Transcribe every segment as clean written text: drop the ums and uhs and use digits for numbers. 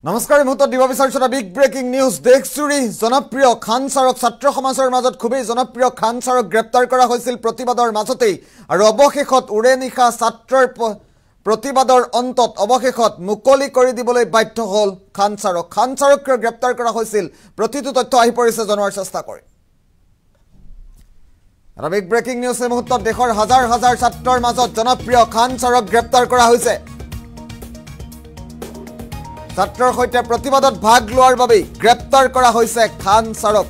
নমস্কাৰ মুহূৰ্তত দিব বিচাৰিছো এটা বিগ ব্ৰেকিং নিউজ দেখজুৰি জনপ্ৰিয় খান ছাৰক ছাত্ৰ সমাজৰ মাজত খুবেই জনপ্ৰিয় খান ছাৰক গ্ৰেপ্তাৰ কৰা হৈছিল প্ৰতিবাদৰ মাজতেই আৰু অৱশেষত উৰে নিশা ছাত্ৰৰ প্ৰতিবাদৰ অন্তত অৱশেষত মুকলি কৰি দিবলৈ বাধ্য হ'ল খান ছাৰক গ্ৰেপ্তাৰ কৰা হৈছিল প্ৰতিটো তথ্য আহি পৰিছে জনোৱাৰ চেষ্টা কৰি এটা বিগ ব্ৰেকিং নিউজ এই মুহূৰ্তত দেশৰ হাজাৰ হাজাৰ ছাত্ৰৰ মাজত জনপ্ৰিয় খান ছাৰক গ্ৰেপ্তাৰ কৰা হৈছে ছাত্ৰৰ সৈতে প্ৰতিবাদত ভাগ লোৱাৰ বাবে গ্ৰেপ্তাৰ কৰা হৈছে খান ছাৰক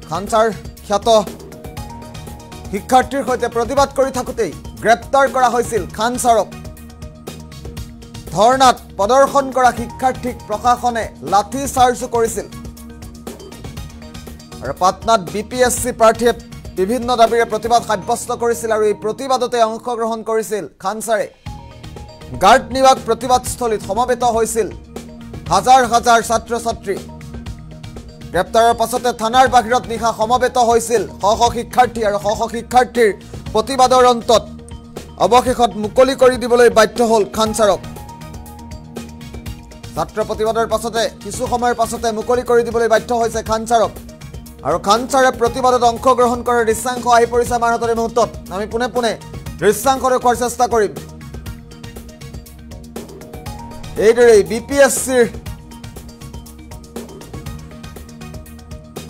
খান ছাৰ খ্যাত শিক্ষাৰ্থীৰ সৈতে প্ৰতিবাদ কৰি থাকোতেই গ্ৰেপ্তাৰ কৰা হৈছিল খান ছাৰক ধৰ্ণাত প্ৰদৰ্শন কৰা শিক্ষাৰ্থীক প্ৰশাসনে লাঠি চাৰ্জ কৰিছিল আৰু পাটনাত বিপিএসসি প্ৰাৰ্থীয়ে বিভিন্ন দাবীৰে প্ৰতিবাদ সাব্যস্ত কৰিছিল আৰু এই প্ৰতিবাদতে অংশগ্ৰহণ কৰিছিল খান ছাৰে গাৰ্ড নিৱাক প্ৰতিবাদস্থলীত সমবেত হৈছিল হাজাৰ হাজাৰ ছাত্ৰ ছাত্ৰী গ্ৰেপ্তাৰৰ পাছতে থানাৰ বাহিৰত নিশা সমবেত হৈছিল শ শিক্ষাৰ্থী আৰু শ শিক্ষাৰ্থীৰ প্ৰতিবাদৰ অন্তত অৱশেষত মুকলি কৰি দিবলৈ বাধ্য হ'ল খান ছাৰক ছাত্ৰ প্ৰতিবাদৰ পাছতে কিছু সময়ৰ পাছতে মুকলি কৰি দিবলৈ বাধ্য হৈছে খান ছাৰক আৰু খান ছাৰে প্ৰতিবাদত অংশগ্ৰহণ কৰাৰ দৃশ্যাংশ আহি পৰিছে আমাৰ হাতত এই মুহূৰ্তত আমি পোনে পোনে দৃশ্যাংশ দেখুৱাৰ চেষ্টা কৰিম এইদৰে বিপিএসসিৰ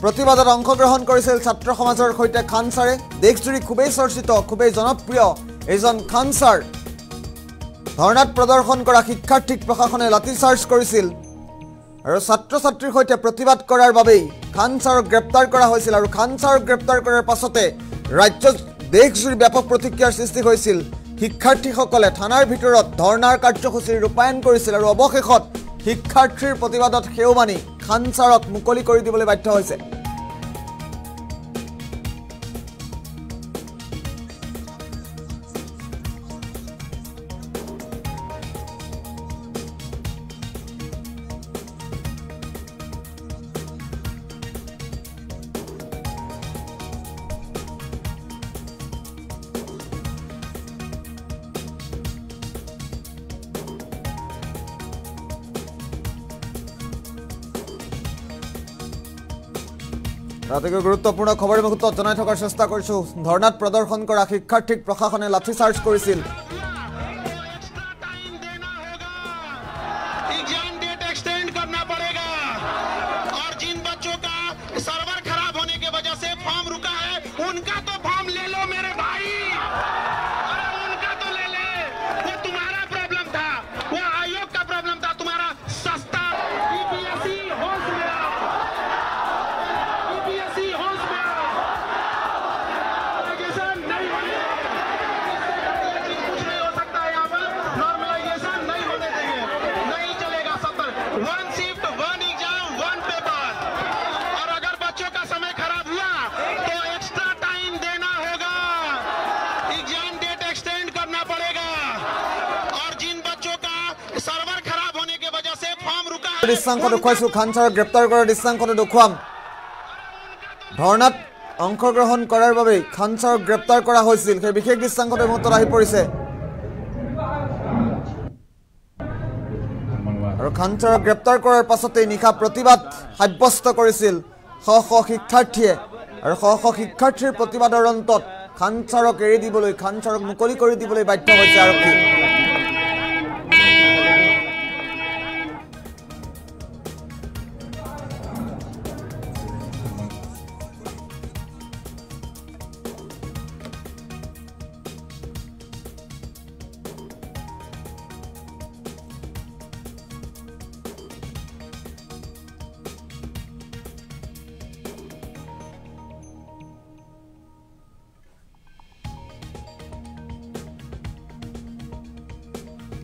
প্ৰতিবাদত অংশগ্ৰহণ কৰিছিল ছাত্ৰ সমাজৰ সৈতে খান ছাৰে দেশজুৰি খুবেই চৰ্চিত খুবেই জনপ্ৰিয় এজন খান ছাৰ ধৰ্ণাত প্ৰদৰ্শন কৰা শিক্ষাৰ্থীক প্ৰশাসনে লাঠি চাৰ্জ কৰিছিল আৰু ছাত্ৰ ছাত্ৰীৰ সৈতে প্ৰতিবাদ কৰাৰ বাবেই খান ছাৰক গ্ৰেপ্তাৰ কৰা হৈছিল আৰু খান ছাৰক গ্ৰেপ্তাৰ কৰাৰ পাছতে ৰাজ্যত দেশজুৰি ব্যাপক প্ৰতিক্ৰিয়াৰ সৃষ্টি হৈছিল শিক্ষাৰ্থীসকলে থানাৰ ভিতৰত ধৰ্ণাৰ কাৰ্যসূচী ৰূপায়ণ কৰিছিল আৰু অৱশেষত শিক্ষাৰ্থীৰ প্ৰতিবাদত সেও মানি খান ছাৰক মুকলি কৰি দিবলৈ বাধ্য হৈছে ৰাতিকৈ গুৰুত্বপূৰ্ণ খবৰ মুহূৰ্তত জনাই থকাৰ চেষ্টা কৰিছো ধৰ্ণাত প্ৰদৰ্শন কৰা শিক্ষাৰ্থীক প্ৰশাসনে লাঠি চাৰ্জ কৰিছিল দৃশ্যাংশ দেখুৱাইছো খান ছাৰক গ্ৰেপ্তাৰ কৰাৰ দৃশ্যাংশটো দেখুৱাম ধৰ্ণাত অংশগ্ৰহণ কৰাৰ বাবে খান ছাৰক গ্ৰেপ্তাৰ কৰা হৈছিল সেই বিশেষ দৃশ্যাংশটো মুহূৰ্তত আহি পৰিছে আৰু খান ছাৰক গ্ৰেপ্তাৰ কৰাৰ পাছতে নিশা প্ৰতিবাদ সাব্যস্ত কৰিছিল শ শিক্ষাৰ্থীয়ে আৰু শ শিক্ষাৰ্থীৰ প্ৰতিবাদৰ অন্তত খান ছাৰক এৰি দিবলৈ খান ছাৰক মুকলি কৰি দিবলৈ বাধ্য হৈছে আৰক্ষী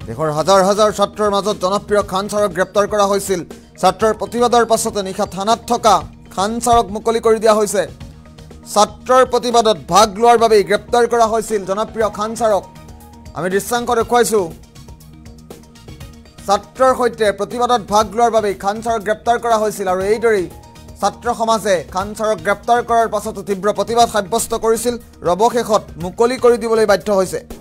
দেশৰ হাজাৰ হাজাৰ ছাত্ৰৰ মাজত জনপ্ৰিয় খান ছাৰক গ্ৰেপ্তাৰ কৰা হৈছিল ছাত্ৰৰ প্ৰতিবাদৰ পাছতে নিশা থানাত থকা খান ছাৰক মুকলি কৰি দিয়া হৈছে ছাত্ৰৰ প্ৰতিবাদত ভাগ লোৱাৰ বাবে গ্ৰেপ্তাৰ কৰা হৈছিল জনপ্ৰিয় খান ছাৰক আমি দৃশ্যাংশ দেখুৱাইছো ছাত্ৰৰ সৈতে প্ৰতিবাদত ভাগ লোৱাৰ বাবে খান ছাৰক গ্ৰেপ্তাৰ কৰা হৈছিল আৰু এইদৰে ছাত্ৰ সমাজে খান ছাৰক গ্ৰেপ্তাৰ কৰাৰ পাছতো তীব্ৰ প্ৰতিবাদ সাব্যস্ত কৰিছিল অৱশেষত মুকলি কৰি দিবলৈ বাধ্য হৈছে